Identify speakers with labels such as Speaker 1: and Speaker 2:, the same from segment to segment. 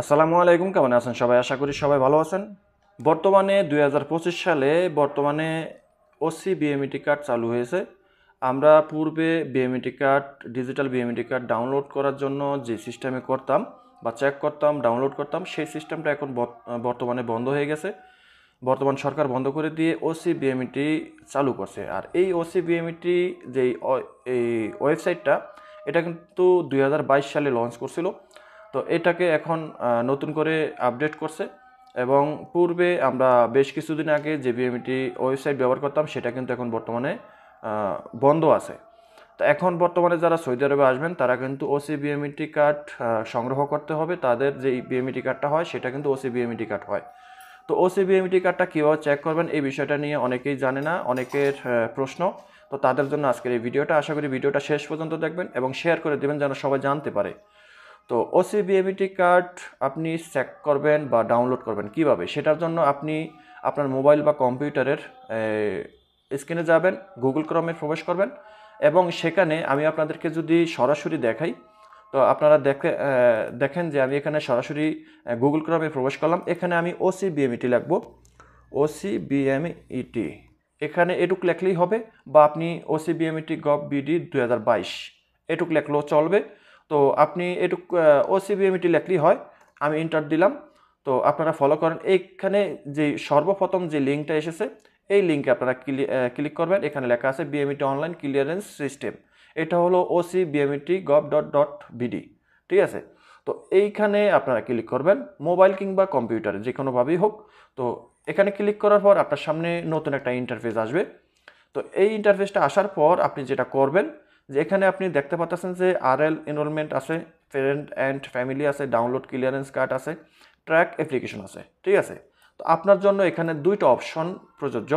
Speaker 1: আসসালামু আলাইকুম, কেমন আছেন সবাই? আশা করি সবাই ভালো আছেন। বর্তমানে 2025 সালে ওসি বিএমইটি কার্ড চালু হয়েছে। আমরা পূর্বে BMET card, digital BMET card download করার জন্য যে সিস্টেমে করতাম বা চেক করতাম, ডাউনলোড করতাম, সেই সিস্টেমটা এখন বর্তমানে বন্ধ হয়ে গেছে। বর্তমান সরকার বন্ধ করে দিয়ে ওসি বিএমইটি চালু করছে। আর এই ওসি বিএমইটি যেই এই ওয়েবসাইটটা, এটা কিন্তু 2022 সালে লঞ্চ করছিল। তো এটাকে এখন নতুন করে আপডেট করছে। এবং পূর্বে আমরা বেশ কিছুদিন আগে যে বিএমইটি ওয়েবসাইট ব্যবহার করতাম, সেটা কিন্তু এখন বর্তমানে বন্ধ আছে। তো এখন বর্তমানে যারা সৌদি আরবে আসবেন, তারা কিন্তু ওসি বিএমইটি কার্ড সংগ্রহ করতে হবে। তাদের যে বিএমইটি কার্ডটা হয়, সেটা কিন্তু ওসি বিএমইটি কার্ড হয়। তো ওসি বিএমইটি কার্ডটা কীভাবে চেক করবেন, এই বিষয়টা নিয়ে অনেকেই জানে না, অনেকের প্রশ্ন। তো তাদের জন্য আজকের এই ভিডিওটা, আশা করি ভিডিওটা শেষ পর্যন্ত দেখবেন এবং শেয়ার করে দেবেন যেন সবাই জানতে পারে। তো ওসি বিএমইটি কার্ড আপনি চেক করবেন বা ডাউনলোড করবেন কিভাবে, সেটার জন্য আপনি আপনার মোবাইল বা কম্পিউটারের স্ক্রিনে যাবেন, গুগল ক্রমে প্রবেশ করবেন এবং সেখানে আমি আপনাদেরকে যদি সরাসরি দেখাই, তো আপনারা দেখেন যে আমি এখানে সরাসরি গুগল ক্রমে প্রবেশ করলাম। এখানে আমি ওসি বিএমইটি লিখব, ওসি বিএমইটি, এখানে এটুক লেখলেই হবে, বা আপনি ওসি বিএমইটি গভ বিডি 2022 এটুক লেখলেও চলবে। তো আপনি এটুক ওসি বিএমইটি লেখলেই হয়। আমি এন্টার দিলাম। তো আপনারা ফলো করেন। এইখানে যে সর্বপ্রথম যে লিঙ্কটা এসেছে, এই লিঙ্কে আপনারা ক্লিক করবেন। এখানে লেখা আছে বিএমইটি অনলাইন ক্লিয়ারেন্স সিস্টেম। এটা হলো OC BMET gov dot BD, ঠিক আছে। তো এইখানে আপনারা ক্লিক করবেন, মোবাইল কিংবা কম্পিউটারে যে কোনোভাবেই হোক। তো এখানে ক্লিক করার পর আপনার সামনে নতুন একটা ইন্টারফেস আসবে। তো এই ইন্টারফেসটা আসার পর আপনি যেটা করবেন, যে এখানে আপনি দেখতে পাচ্ছেন যে আরএল এনরোলমেন্ট আছে, ফ্রেন্ড অ্যান্ড ফ্যামিলি আছে, ডাউনলোড ক্লিয়ারেন্স কার্ড আছে, ট্র্যাক অ্যাপ্লিকেশন আছে, ঠিক আছে। তো আপনার জন্য এখানে দুইটা অপশন প্রযোজ্য।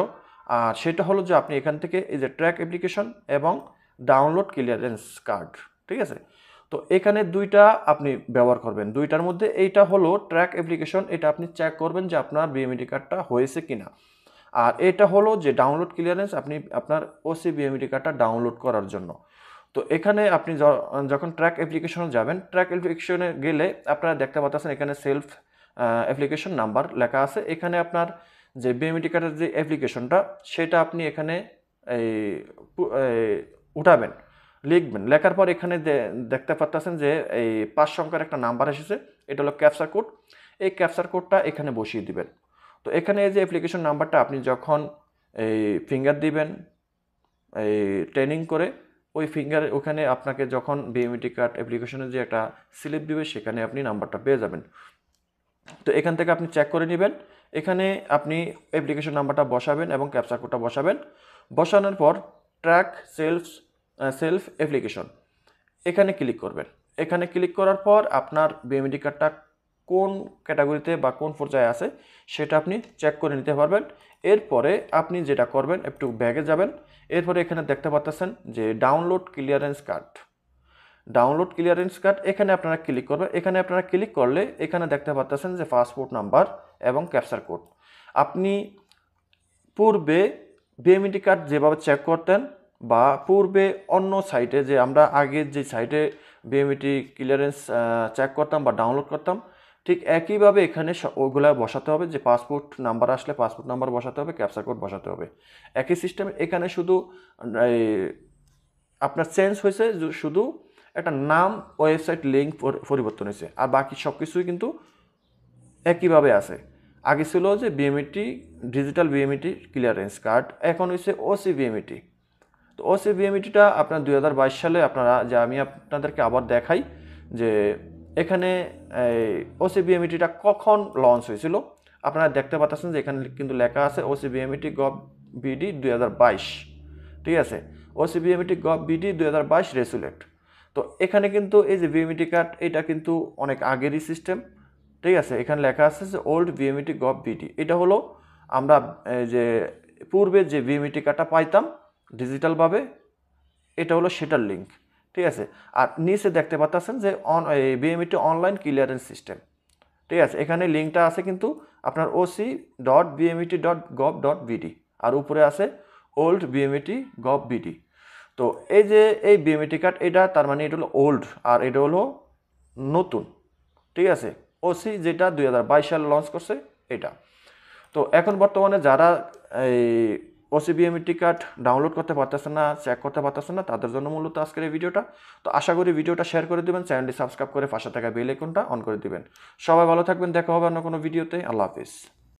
Speaker 1: আর সেটা হলো যে আপনি এখান থেকে এই যে ট্র্যাক অ্যাপ্লিকেশন এবং ডাউনলোড ক্লিয়ারেন্স কার্ড, ঠিক আছে। তো এখানে দুইটা আপনি ব্যবহার করবেন। দুইটার মধ্যে এইটা হলো ট্র্যাক অ্যাপ্লিকেশন, এটা আপনি চেক করবেন যে আপনার বিএমইটি কার্ডটা হয়েছে কিনা। আর এটা হলো যে ডাউনলোড ক্লিয়ারেন্স, আপনি আপনার ওসি বিএমইটি কার্ডটা ডাউনলোড করার জন্য। তো এখানে আপনি যখন ট্র্যাক অ্যাপ্লিকেশনে যাবেন, ট্র্যাক অ্যাপ্লিকেশনে গেলে আপনারা দেখতে পাচ্ছেন এখানে সেলফ অ্যাপ্লিকেশন নাম্বার লেখা আছে। এখানে আপনার যে বিএমইটি কার্ডের যে অ্যাপ্লিকেশনটা, সেটা আপনি এখানে এই উঠাবেন, লিখবেন। লেখার পর এখানে দেখতে পাচ্ছেন যে এই 5 সংখ্যার একটা নাম্বার এসেছে, এটা হলো ক্যাপচার কোড। এই ক্যাপচার কোডটা এখানে বসিয়ে দিবেন। তো এখানে এই যে অ্যাপ্লিকেশন নাম্বারটা আপনি যখন এই ফিঙ্গার দিবেন, এই ট্রেনিং করে ওই ফিঙ্গার ওখানে আপনাকে যখন বিএমইটি কার্ড অ্যাপ্লিকেশনের যে একটা স্লিপ দিবে, সেখানে আপনি নাম্বারটা পেয়ে যাবেন। তো এখান থেকে আপনি চেক করে নেবেন। এখানে আপনি অ্যাপ্লিকেশন নাম্বারটা বসাবেন এবং ক্যাপচার কোডটা বসাবেন। বসানোর পর ট্র্যাক সেলফ অ্যাপ্লিকেশন, এখানে ক্লিক করবেন। এখানে ক্লিক করার পর আপনার বিএমইটি কার্ডটা কোন ক্যাটাগরিতে বা কোন পর্যায়ে আছে, সেটা আপনি চেক করে নিতে পারবেন। এরপরে আপনি যেটা করবেন, একটু ব্যাগে যাবেন। এরপরে এখানে দেখতে পাচ্ছেন যে download clearance card, download clearance card, এখানে আপনারা ক্লিক করবেন। এখানে আপনারা ক্লিক করলে এখানে দেখতে পাচ্ছেন যে পাসপোর্ট নাম্বার এবং ক্যাপচার কোড। আপনি পূর্বে বিএমইটি কার্ড যেভাবে চেক করতেন, বা পূর্বে অন্য সাইটে যে আমরা আগে যে সাইটে বিএমইটি ক্লিয়ারেন্স চেক করতাম বা ডাউনলোড করতাম, ঠিক একইভাবে এখানে ওগুলা বসাতে হবে। যে পাসপোর্ট নাম্বার আসলে পাসপোর্ট নাম্বার বসাতে হবে, ক্যাপচার কোড বসাতে হবে, একই সিস্টেম। এখানে শুধু আপনার চেঞ্জ হয়েছে, শুধু একটা নাম, ওয়েবসাইট লিঙ্ক পরিবর্তন হয়েছে, আর বাকি সব কিছুই কিন্তু একইভাবে আছে। আগে ছিল যে BMET digital BMET clearance card, এখন হচ্ছে ওসি বিএমইটি। তো ওসি বিএমইটিটা আপনার 2022 সালে আপনারা, যে আমি আপনাদেরকে আবার দেখাই যে এখানে ওসি বিএমইটিটা কখন লঞ্চ হয়েছিল। আপনারা দেখতে পাচ্ছেন যে এখানে কিন্তু লেখা আছে ওসি বিএমইটি গভ বিডি 2022, ঠিক আছে। OC BMET gov BD 2022 রেসুলেট। তো এখানে কিন্তু এই যে বিএমইটি কার্ড, এটা কিন্তু অনেক আগেরই সিস্টেম, ঠিক আছে। এখানে লেখা আছে যে ওল্ড বিএমইটি গভ বিডি। এটা হলো আমরা যে পূর্বে যে বিএমইটি কার্ডটা পাইতাম ডিজিটালভাবে, এটা হলো সেটার লিঙ্ক, ঠিক আছে। আর নিচে দেখতে পাচ্ছেন যে বিএমইটি অনলাইন ক্লিয়ারেন্স সিস্টেম, ঠিক আছে। এখানে লিঙ্কটা আছে কিন্তু আপনার oc.bmet.gov.bd, আর উপরে আছে ওল্ড বিএমইটি গভ বিডি। তো এই যে এই বিএমইটি কার্ড, এটা তার মানে এটা হলো ওল্ড, আর এটা হলো নতুন, ঠিক আছে। ওসি যেটা 2022 সালে লঞ্চ করছে এটা। তো এখন বর্তমানে যারা এই ওসি বিএমইটি কার্ড ডাউনলোড করতে পারতেছে না, চেক করতে পারতেছে না, তাদের জন্য মূলত আজকের এই ভিডিওটা। তো আশা করি ভিডিওটা শেয়ার করে দিবেন, চ্যানেলটি সাবস্ক্রাইব করে পাশে থাকা বেল আইকনটা অন করে দিবেন। সবাই ভালো থাকবেন, দেখা হবে অন্য কোনো ভিডিওতে। আল্লাহ হাফিজ।